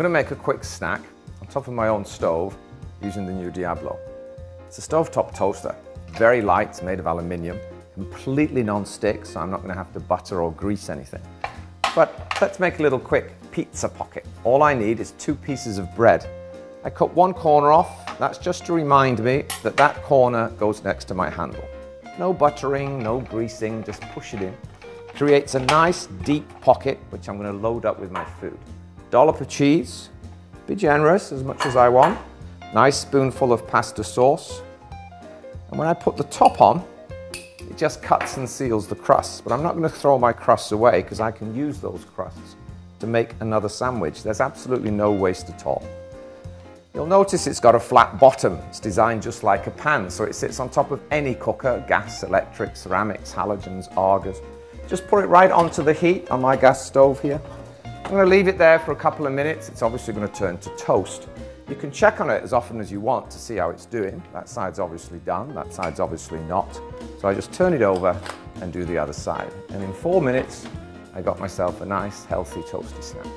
going to make a quick snack on top of my own stove using the new Diablo. It's a stovetop toaster, very light, it's made of aluminium, completely non-stick, so I'm not going to have to butter or grease anything. But let's make a little quick pizza pocket. All I need is 2 pieces of bread. I cut one corner off, that's just to remind me that that corner goes next to my handle. No buttering, no greasing, just push it in. Creates a nice deep pocket, which I'm going to load up with my food. Dollop of cheese, be generous as much as I want. Nice spoonful of pasta sauce. And when I put the top on, it just cuts and seals the crust. But I'm not going to throw my crusts away because I can use those crusts to make another sandwich. There's absolutely no waste at all. You'll notice it's got a flat bottom. It's designed just like a pan, so it sits on top of any cooker, gas, electric, ceramics, halogens, Argas. Just put it right onto the heat on my gas stove here. I'm going to leave it there for a couple of minutes. It's obviously going to turn to toast. You can check on it as often as you want to see how it's doing. That side's obviously done, that side's obviously not. So I just turn it over and do the other side. And in 4 minutes, I got myself a nice, healthy, toasty snack.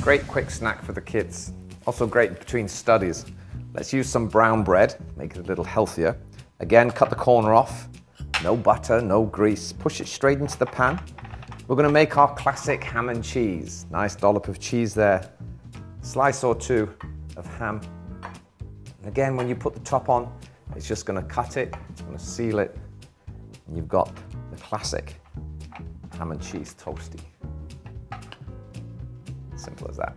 Great quick snack for the kids. Also great between studies. Let's use some brown bread, make it a little healthier. Again, cut the corner off. No butter, no grease. Push it straight into the pan. We're going to make our classic ham and cheese. Nice dollop of cheese there. Slice or 2 of ham. And again, when you put the top on, it's just going to cut it, it's going to seal it, and you've got the classic ham and cheese toasty. Simple as that.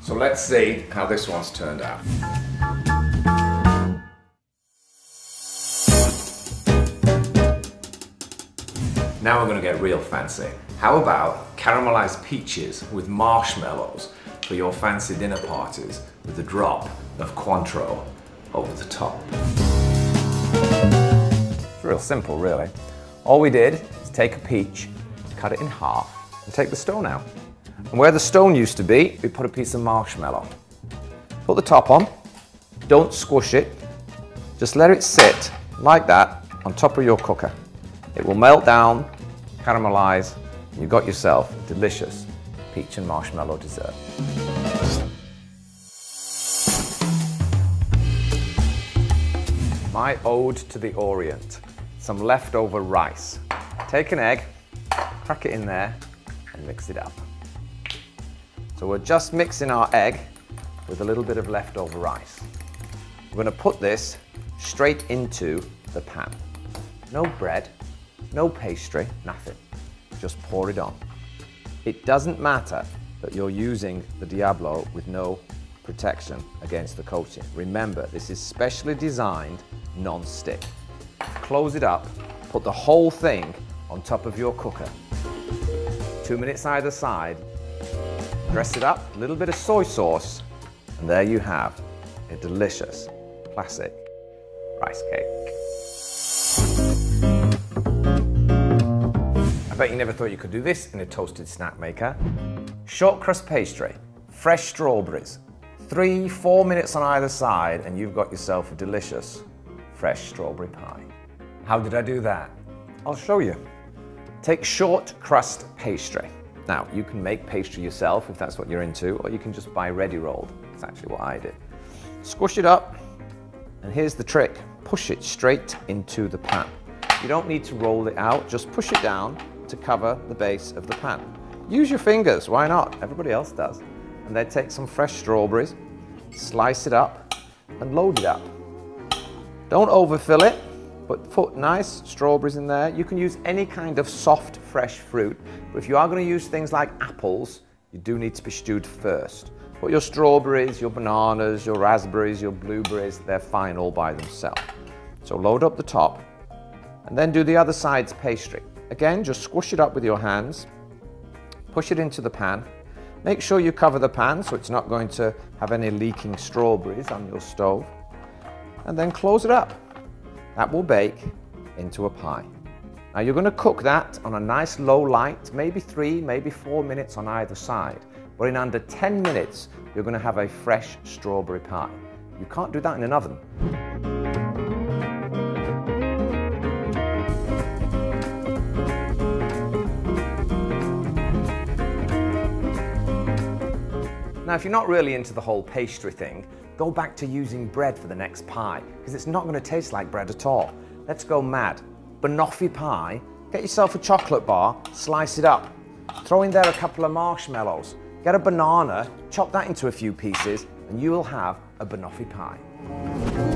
So let's see how this one's turned out. Now we're going to get real fancy. How about caramelized peaches with marshmallows for your fancy dinner parties with a drop of Cointreau over the top? It's real simple, really. All we did is take a peach, cut it in half, and take the stone out. And where the stone used to be, we put a piece of marshmallow. Put the top on, don't squish it, just let it sit like that on top of your cooker. It will melt down, caramelize, and you've got yourself a delicious peach and marshmallow dessert. My ode to the Orient, some leftover rice. Take an egg, crack it in there, and mix it up. So we're just mixing our egg with a little bit of leftover rice. We're going to put this straight into the pan. No bread, no pastry, nothing. Just pour it on. It doesn't matter that you're using the Diablo with no protection against the coating. Remember, this is specially designed non-stick. Close it up, put the whole thing on top of your cooker. 2 minutes either side. Dress it up, a little bit of soy sauce, and there you have a delicious classic rice cake. I bet you never thought you could do this in a toasted snack maker. Short crust pastry, fresh strawberries, 3-4 minutes on either side, and you've got yourself a delicious fresh strawberry pie. How did I do that? I'll show you. Take short crust pastry. Now, you can make pastry yourself if that's what you're into, or you can just buy ready rolled. That's actually what I did. Squish it up, and here's the trick. Push it straight into the pan. You don't need to roll it out, just push it down to cover the base of the pan. Use your fingers, why not? Everybody else does. And then take some fresh strawberries, slice it up, and load it up. Don't overfill it, but put nice strawberries in there. You can use any kind of soft, fresh fruit, but if you are going to use things like apples, you do need to be stewed first. Put your strawberries, your bananas, your raspberries, your blueberries, they're fine all by themselves. So load up the top, and then do the other side's pastry. Again, just squish it up with your hands, push it into the pan. Make sure you cover the pan so it's not going to have any leaking strawberries on your stove. And then close it up. That will bake into a pie. Now you're going to cook that on a nice low light, maybe 3, maybe 4 minutes on either side. But in under 10 minutes, you're going to have a fresh strawberry pie. You can't do that in an oven. Now, if you're not really into the whole pastry thing, go back to using bread for the next pie, because it's not going to taste like bread at all. Let's go mad. Banoffee pie, get yourself a chocolate bar, slice it up. Throw in there a couple of marshmallows. Get a banana, chop that into a few pieces, and you will have a banoffee pie.